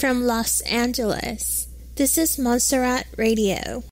from Los Angeles. This is Montserrat Radio.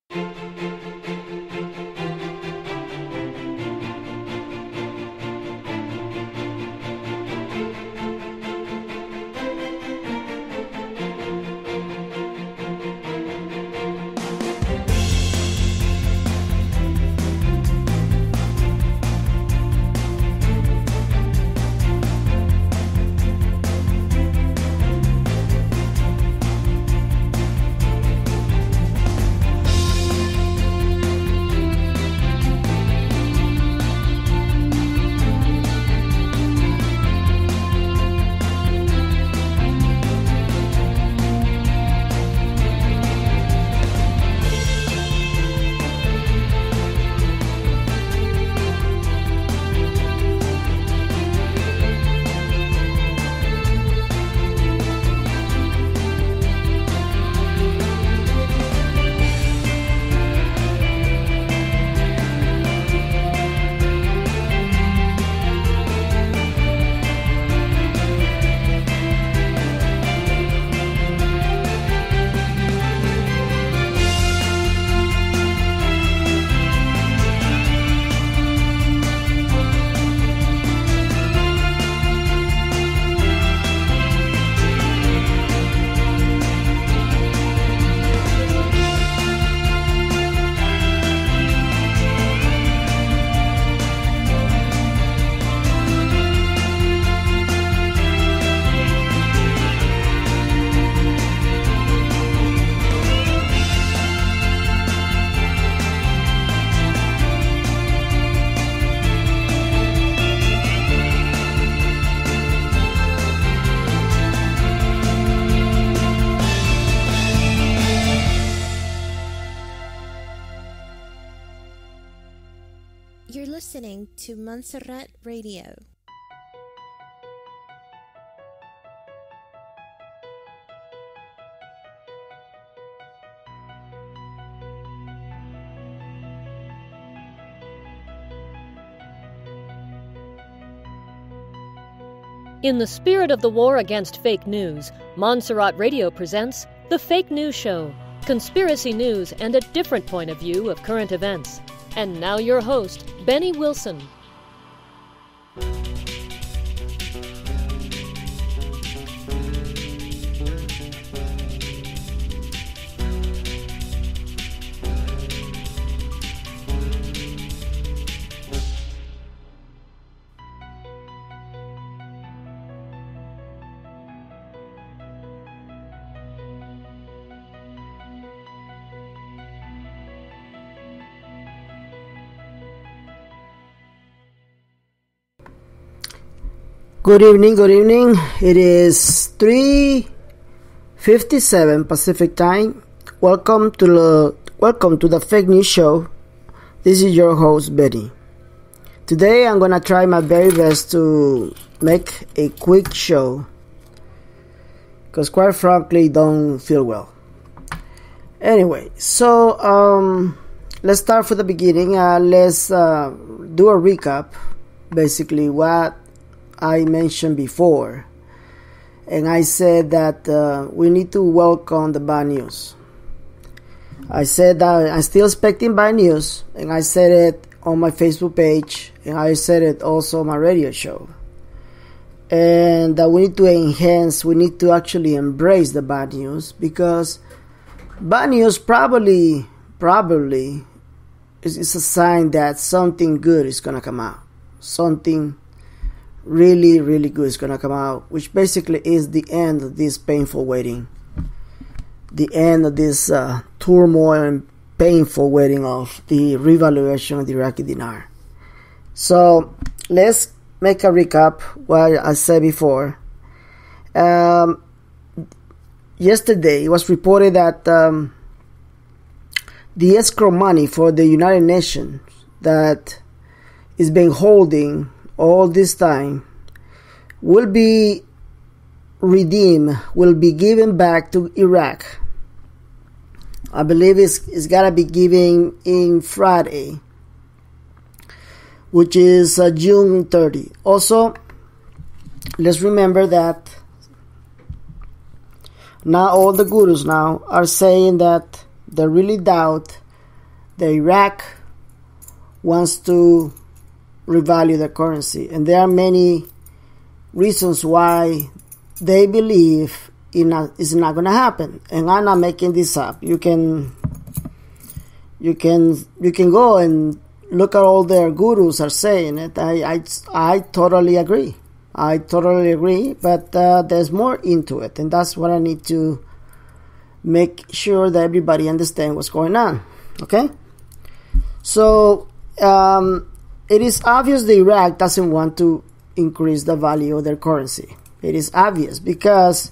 You're listening to Montserrat Radio. In the spirit of the war against fake news, Montserrat Radio presents The Fake News Show, conspiracy news and a different point of view of current events. And now your host, Benny Wilson. Good evening. It is 3:57 Pacific time. Welcome to the Fake News Show. This is your host, Betty. Today I'm gonna try my very best to make a quick show, because quite frankly, don't feel well. Anyway, so let's start from the beginning. Let's do a recap. Basically, what I mentioned before, and I said that we need to welcome the bad news. I said that I'm still expecting bad news, and I said it on my Facebook page, and I said it also on my radio show. And that we need to actually embrace the bad news, because bad news probably is a sign that something good is going to come out. Something really, really good is going to come out, which basically is the end of this painful waiting. The end of this turmoil and painful waiting of the revaluation of the Iraqi dinar. So let's make a recap what I said before. Yesterday it was reported that the escrow money for the United Nations that is been holding all this time will be redeemed, will be given back to Iraq. I believe it's gotta be given in Friday, which is June 30. Also, let's remember that Now all the gurus now are saying that they really doubt that Iraq wants to revalue the currency. And there are many reasons why they believe it's not going to happen. And I'm not making this up. You can go and look at all their gurus are saying it. I totally agree. I totally agree, but there's more into it, and that's what I need to make sure that everybody understands what's going on. Okay? So, it is obvious that Iraq doesn't want to increase the value of their currency. It is obvious because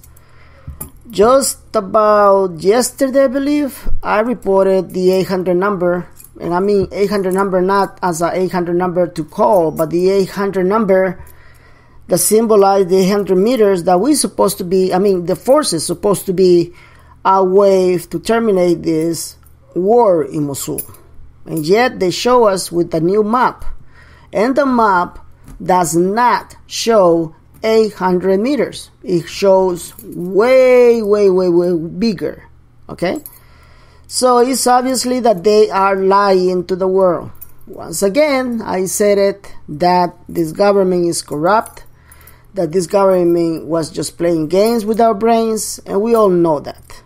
just about yesterday, I believe, I reported the 800 number, and I mean 800 number not as a 800 number to call, but the 800 number that symbolize the 800 meters that we supposed to be, the forces supposed to be a wave to terminate this war in Mosul. And yet they show us with the new map. And the map does not show 800 meters. It shows way bigger. Okay? So it's obviously that they are lying to the world. Once again, I said it, that this government is corrupt, that this government was just playing games with our brains, and we all know that.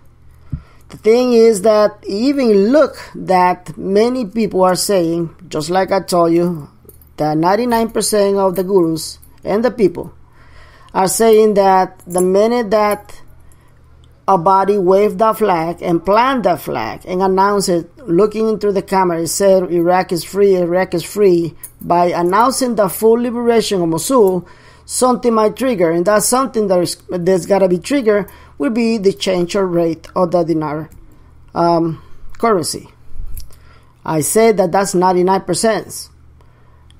The thing is that even look that many people are saying, just like I told you, that 99% of the gurus and the people are saying that the minute that a body waved the flag and planted the flag and announced it, looking into the camera, it said Iraq is free, by announcing the full liberation of Mosul, something might trigger, and that something that's got to be triggered will be the change or rate of the dinar currency. I said that that's 99%.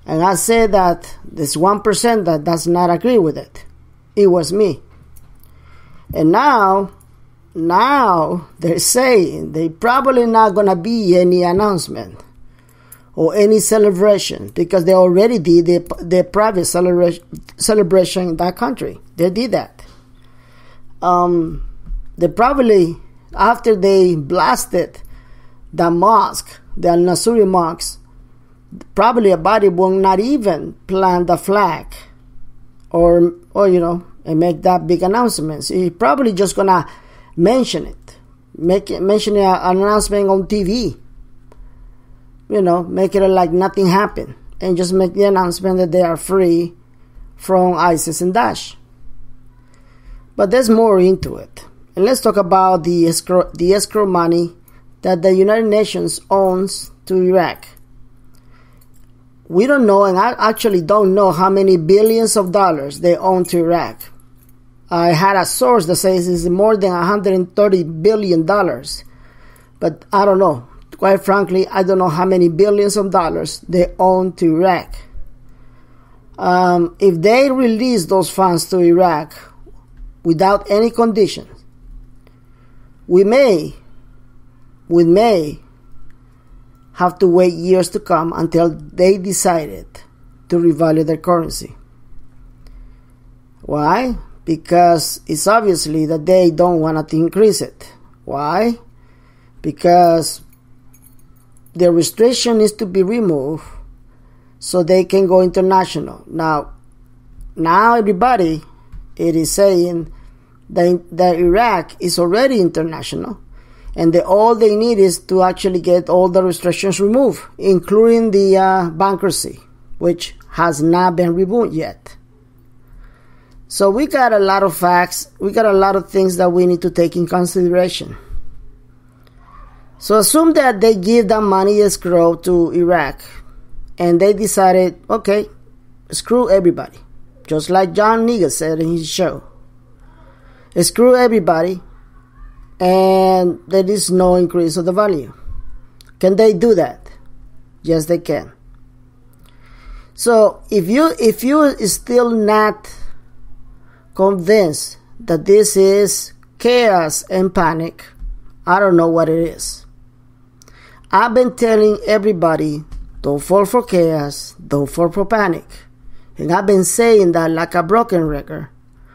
And I said that there's 1% that does not agree with it. It was me. And now they're saying they probably not going to be any announcement or any celebration, because they already did the private celebration in that country. They did that. They probably, after they blasted the mosque, the Al-Nasuri mosque, probably a body will not even plant the flag or and make that big announcement. So he's probably just gonna mention it, mention an announcement on TV. Make it like nothing happened, and just make the announcement that they are free from ISIS and Daesh. But there's more into it. And let's talk about the escrow money that the United Nations owns to Iraq. We don't know, and I actually don't know how many billions of dollars they own to Iraq. I had a source that says it's more than $130 billion. But I don't know. Quite frankly, I don't know how many billions of dollars they own to Iraq. If they release those funds to Iraq without any conditions, we may have to wait years to come until they decided to revalue their currency. Why? Because it's obviously that they don't want to increase it. Why? Because the restriction is to be removed so they can go international. Now everybody, it is saying that Iraq is already international, and all they need is to actually get all the restrictions removed, including the bankruptcy, which has not been removed yet. So we got a lot of facts, we got a lot of things that we need to take in consideration. So assume that they give that money escrow to Iraq, and they decided, okay, screw everybody. Just like John Nigga said in his show. Screw everybody, and there is no increase of the value. Can they do that? Yes, they can. So if you still not convinced that this is chaos and panic, I don't know what it is. I've been telling everybody, don't fall for chaos, don't fall for panic. And I've been saying that like a broken record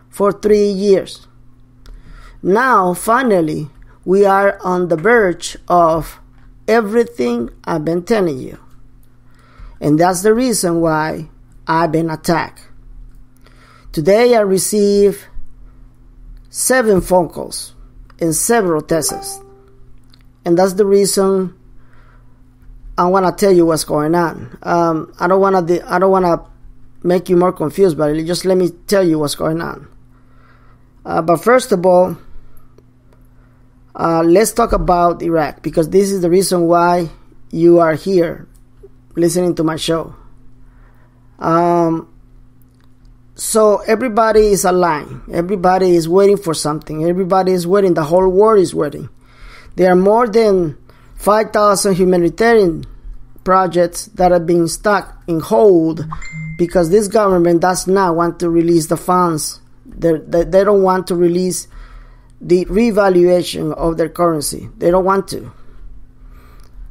for 3 years. Now, finally, we are on the verge of everything I've been telling you. And that's the reason why I've been attacked. Today I received 7 phone calls and several texts. And that's the reason I want to tell you what's going on. I don't want to make you more confused, but just let me tell you what's going on. But first of all, let's talk about Iraq, because this is the reason why you are here listening to my show. So everybody is aligned. Everybody is waiting for something. Everybody is waiting. The whole world is waiting. There are more than 5,000 humanitarian projects that are being stuck in hold because this government does not want to release the funds. They don't want to release the revaluation of their currency. They don't want to.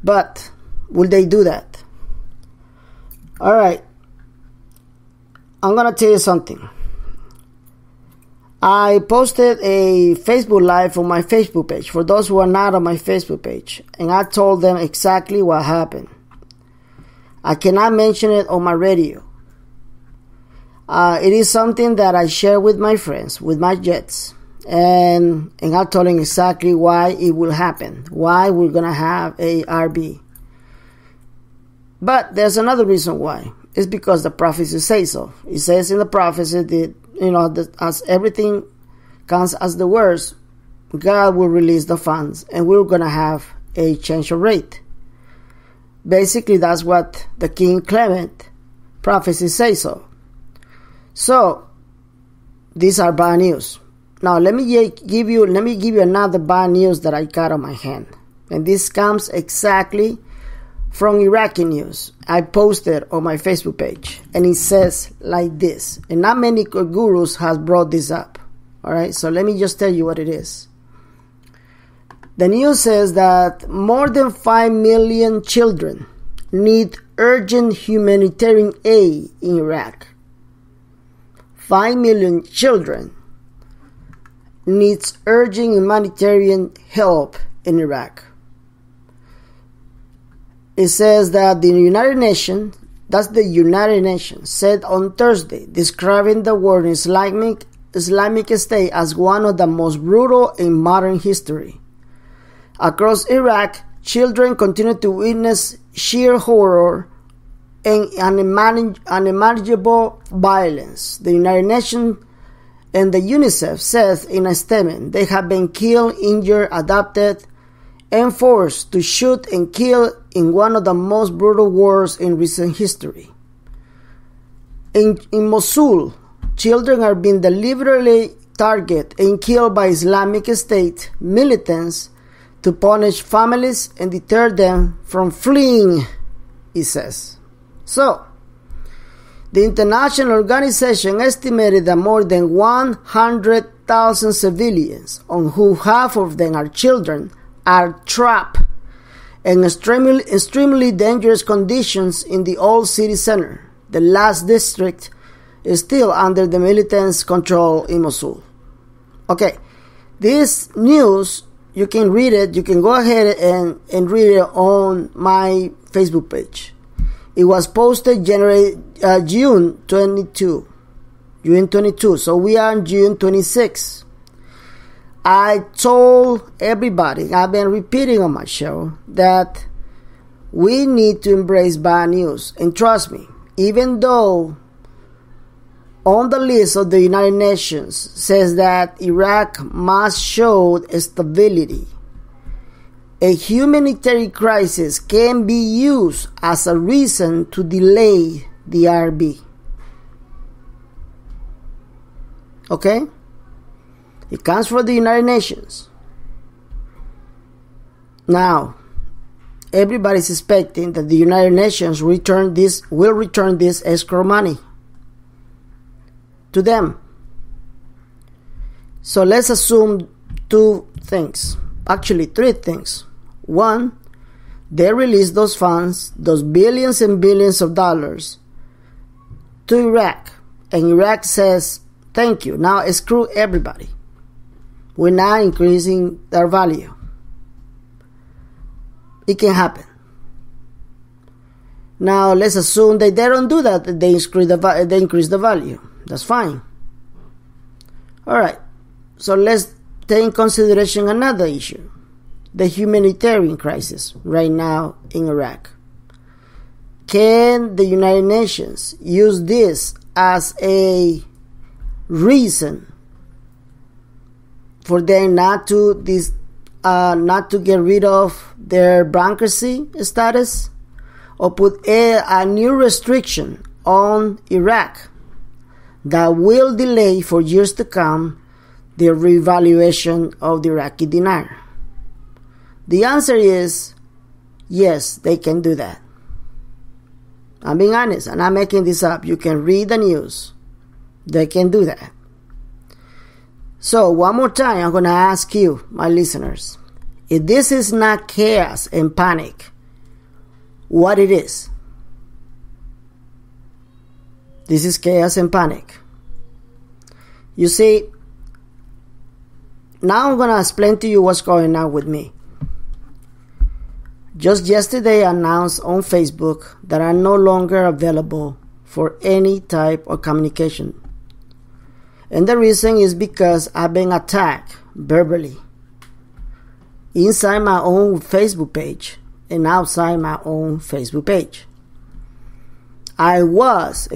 But will they do that? All right. I'm going to tell you something. I posted a Facebook Live on my Facebook page for those who are not on my Facebook page, and I told them exactly what happened. I cannot mention it on my radio. It is something that I share with my friends, with my jets, and I told them exactly why it will happen, why we're going to have a RB. But there's another reason why. It's because the prophecy says so. It says in the prophecy that, as everything comes as the worst, God will release the funds and we're going to have a change of rate. Basically, that's what the King Clement prophecy says so. So, these are bad news. Now, let me give you another bad news that I got on my hand. And this comes exactly from Iraqi news. I posted on my Facebook page, and it says like this, and not many gurus has brought this up. All right, so let me just tell you what it is. The news says that more than 5 million children need urgent humanitarian aid in Iraq. 5 million children needs urgent humanitarian help in Iraq. It says that the United Nations, said on Thursday, describing the war in Islamic State as one of the most brutal in modern history. Across Iraq, children continue to witness sheer horror and unimaginable violence. The United Nations and the UNICEF says in a statement they have been killed, injured, adopted, and forced to shoot and kill in one of the most brutal wars in recent history. In Mosul, children are being deliberately targeted and killed by Islamic State militants to punish families and deter them from fleeing, it says. So, the international organization estimated that more than 100,000 civilians, on whom half of them are children, are trapped in extremely dangerous conditions in the old city center. The last district is still under the militants' control in Mosul. Okay, this news, you can read it. You can go ahead and read it on my Facebook page. It was posted June 22. So we are in June 26. I told everybody, I've been repeating on my show, that we need to embrace bad news. And trust me, even though on the list of the United Nations says that Iraq must show stability, a humanitarian crisis can be used as a reason to delay the RB. Okay? It comes from the United Nations. Now, everybody's expecting that the United Nations will return this escrow money to them. So let's assume 2 things. Actually, 3 things. 1, they release those funds, those billions and billions of dollars, to Iraq. And Iraq says, thank you. Now screw everybody. We're not increasing their value. It can happen. Now, let's assume that they don't do that, that they increase the value. That's fine. All right. So let's take in consideration another issue, the humanitarian crisis right now in Iraq. Can the United Nations use this as a reason for them not to get rid of their bankruptcy status, or put a new restriction on Iraq that will delay for years to come the revaluation of the Iraqi dinar? The answer is yes, they can do that. I'm being honest. I'm not making this up. You can read the news. They can do that. So, one more time, I'm going to ask you, my listeners, if this is not chaos and panic, what it is? This is chaos and panic. You see, now I'm going to explain to you what's going on with me. Just yesterday, I announced on Facebook that I'm no longer available for any type of communication. And the reason is because I've been attacked verbally inside my own Facebook page and outside my own Facebook page. I was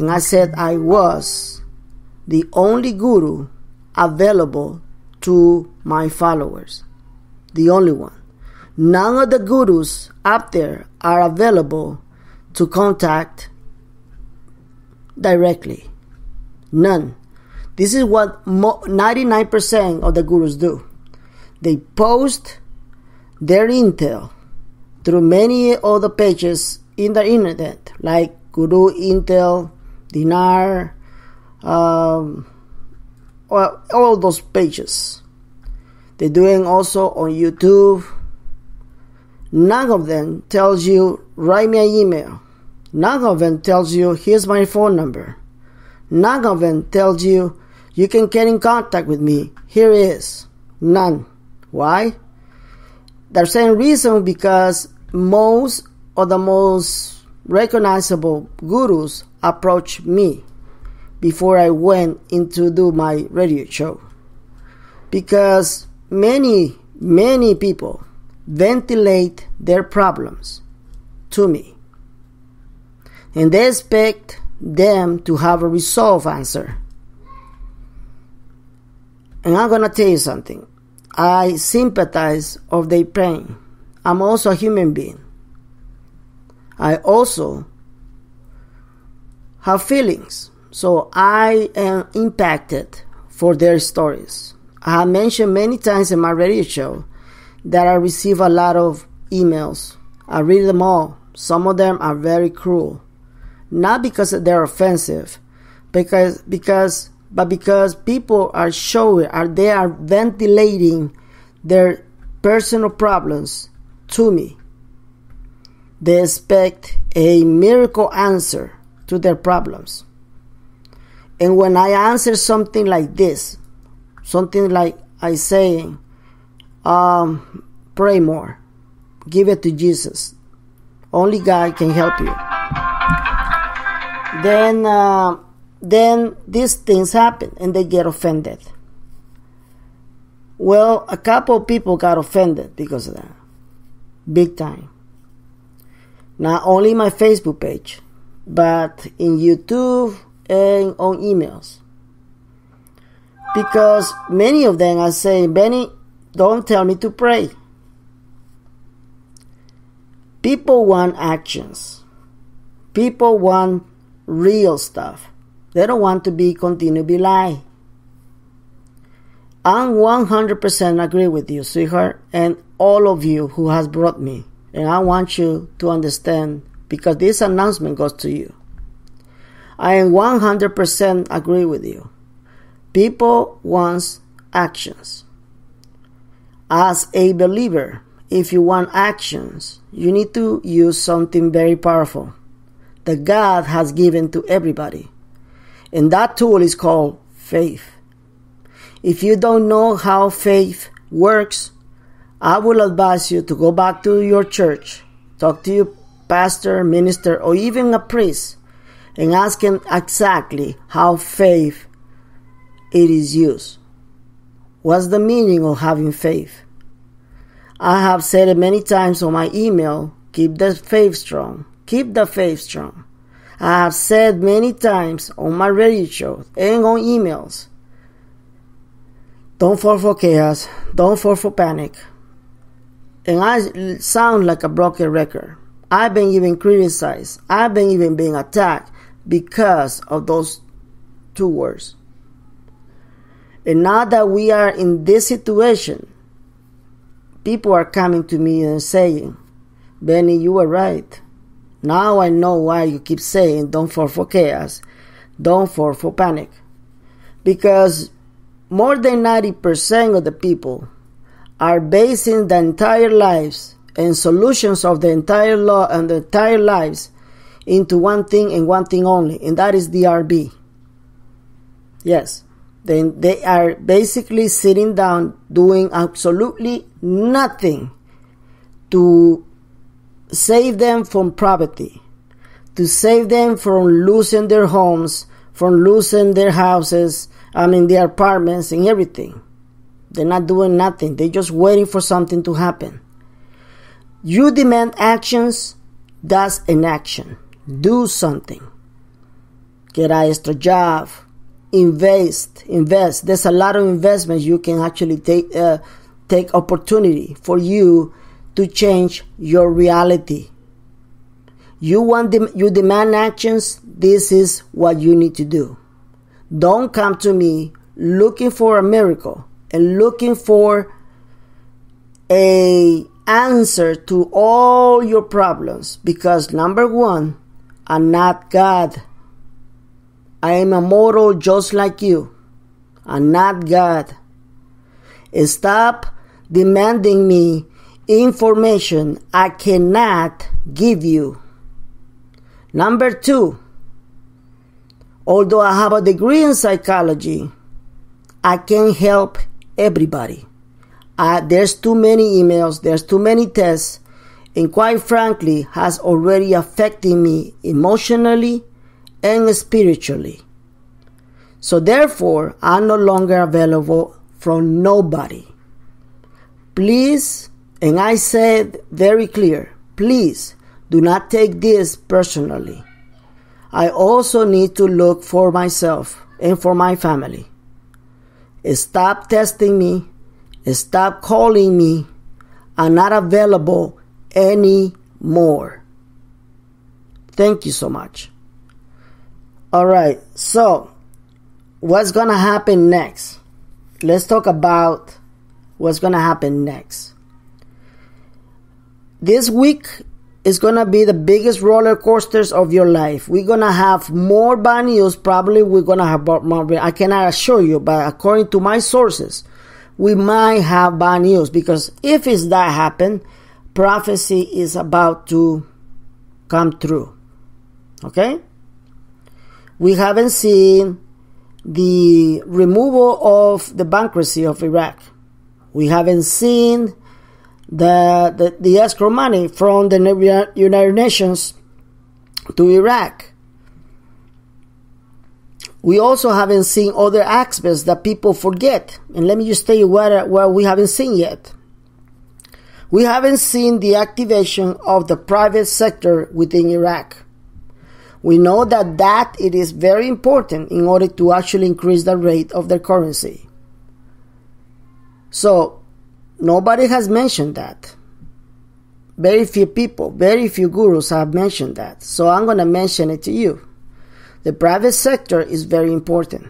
the only guru available to my followers. The only one. None of the gurus up there are available to contact directly. None. This is what 99% of the gurus do. They post their intel through many other pages in the internet, like Guru Intel, Dinar, all those pages. They're doing also on YouTube. None of them tells you, write me an email. None of them tells you, here's my phone number. None of them tells you, you can get in contact with me. Here it is. None. Why? The same reason, because most of the most recognizable gurus approach me before I went into do my radio show. Because many people ventilate their problems to me. And they expect them to have a resolved answer. And I'm going to tell you something. I sympathize of their pain. I'm also a human being. I also have feelings. So I am impacted for their stories. I have mentioned many times in my radio show that I receive a lot of emails. I read them all. Some of them are very cruel. Not because they're offensive, because people are they are ventilating their personal problems to me. They expect a miracle answer to their problems. And when I answer something like this, something like I saying, pray more, give it to Jesus, only God can help you, then these things happen and they get offended. Well, a couple of people got offended because of that. Big time. Not only my Facebook page, but in YouTube and on emails. Because many of them are saying, Benny, don't tell me to pray. People want actions. People want real stuff. They don't want to continue to be lie. I 100% agree with you, sweetheart, and all of you who has brought me. And I want you to understand, because this announcement goes to you. I am 100% agree with you. People want actions. As a believer, if you want actions, you need to use something very powerful that God has given to everybody. And that tool is called faith. If you don't know how faith works, I will advise you to go back to your church, talk to your pastor, minister, or even a priest, and ask him exactly how faith it is used. What's the meaning of having faith? I have said it many times on my email, keep the faith strong. Keep the faith strong. I have said many times on my radio show and on emails, don't fall for chaos, don't fall for panic. And I sound like a broken record. I've been even criticized. I've been even being attacked because of those two words. And now that we are in this situation, people are coming to me and saying, Benny, you were right. Now I know why you keep saying don't fall for chaos, don't fall for panic. Because more than 90% of the people are basing the entire lives and solutions of the entire law and the entire lives into one thing and one thing only, and that is DRB. Yes. Then they are basically sitting down doing absolutely nothing to save them from poverty, to save them from losing their homes, from losing their houses, their apartments and everything. They're not doing nothing. They're just waiting for something to happen. You demand actions, that's an action. Do something. Get an extra job. Invest. There's a lot of investments you can actually take opportunity for you to change your reality. You demand actions. This is what you need to do. Don't come to me looking for a miracle and looking for a answer to all your problems, because number one, I'm not God. I am a mortal just like you. I'm not God. Stop demanding me information I cannot give you. Number two, although I have a degree in psychology, I can't help everybody. There's too many emails, there's too many tests, and quite frankly, has already affected me emotionally and spiritually. So therefore, I'm no longer available from nobody. Please, and I said very clear, please do not take this personally. I also need to look for myself and for my family. Stop testing me. Stop calling me. I'm not available anymore. Thank you so much. All right, so what's going to happen next? Let's talk about what's going to happen next. This week is going to be the biggest roller coasters of your life. We're going to have more bad news. Probably we're going to have more. I cannot assure you, but according to my sources, we might have bad news, because if it's that happen, prophecy is about to come true. Okay? We haven't seen the removal of the bankruptcy of Iraq. We haven't seen the escrow money from the United Nations to Iraq. We also haven't seen other aspects that people forget. And let me just tell you what we haven't seen yet. We haven't seen the activation of the private sector within Iraq. We know that it is very important in order to actually increase the rate of their currency. So, nobody has mentioned that. Very few people, very few gurus have mentioned that. So I'm going to mention it to you. The private sector is very important,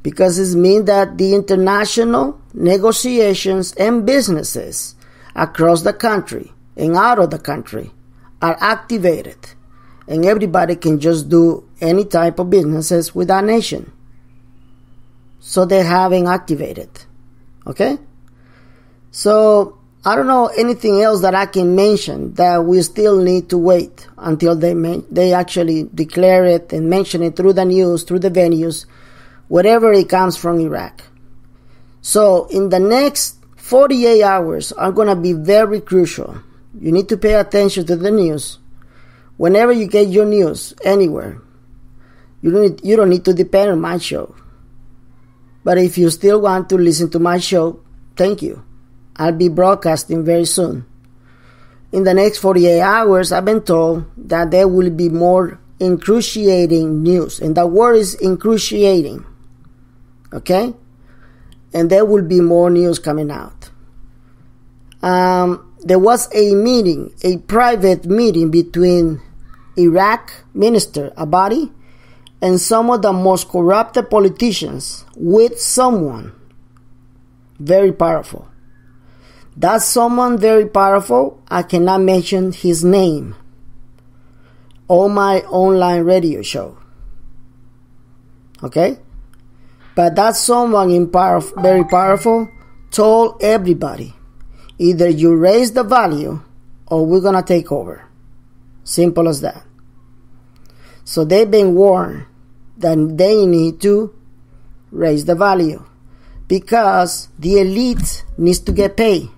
because it means that the international negotiations and businesses across the country and out of the country are activated. And everybody can just do any type of businesses with that nation. So they're having activated. Okay? So I don't know anything else that I can mention that we still need to wait until they actually declare it and mention it through the news, through the venues, wherever it comes from Iraq. So in the next 48 hours are going to be very crucial. You need to pay attention to the news. Whenever you get your news anywhere, you don't need to depend on my show. But if you still want to listen to my show, thank you. I'll be broadcasting very soon. In the next 48 hours, I've been told that there will be more excruciating news. And the word is excruciating. Okay? And there will be more news coming out. There was a meeting, a private meeting between Iraq Minister Abadi and some of the most corrupted politicians with someone very powerful. That someone very powerful, I cannot mention his name on my online radio show. Okay? But that someone very powerful told everybody, either you raise the value or we're going to take over. Simple as that. So they've been warned that they need to raise the value because the elite needs to get paid.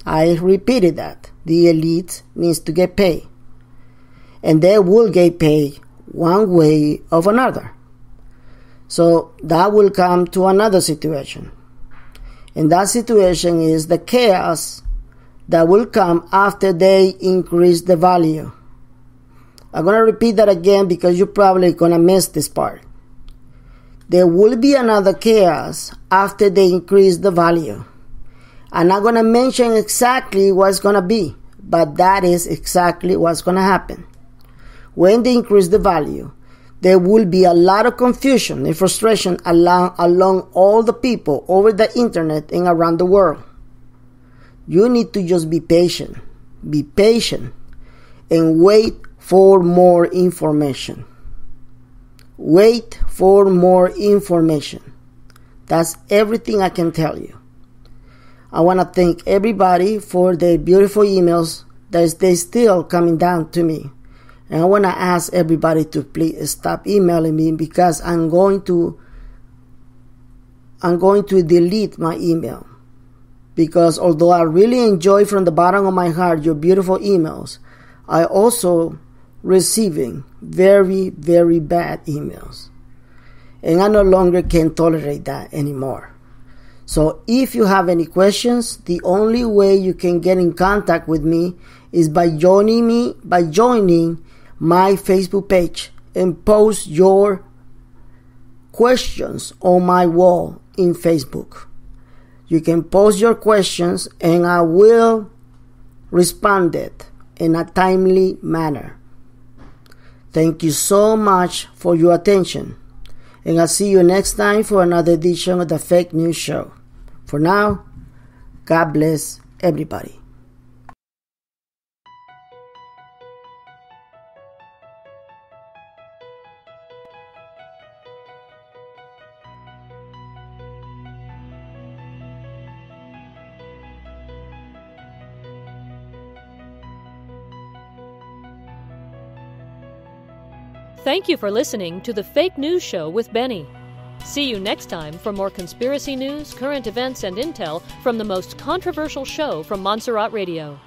I repeated that. The elite needs to get paid. And they will get paid one way or another. So that will come to another situation. And that situation is the chaos that will come after they increase the value. I'm going to repeat that again because you're probably going to miss this part. There will be another chaos after they increase the value. I'm not going to mention exactly what it's going to be, but that is exactly what's going to happen. When they increase the value, there will be a lot of confusion and frustration along all the people over the internet and around the world. You need to just be patient. Be patient and wait for more information. Wait for more information. That's everything I can tell you. I want to thank everybody for their beautiful emails that they still coming down to me. And I want to ask everybody to please stop emailing me because I'm going to delete my email. Because although I really enjoy from the bottom of my heart your beautiful emails, I also receiving very, very bad emails. And I no longer can tolerate that anymore. So if you have any questions, the only way you can get in contact with me is by joining my Facebook page and post your questions on my wall in Facebook. You can post your questions and I will respond it in a timely manner. Thank you so much for your attention. And I'll see you next time for another edition of the Fake News Show. For now, God bless everybody. Thank you for listening to the Fake News Show with Benny. See you next time for more conspiracy news, current events, and intel from the most controversial show from Montserrat Radio.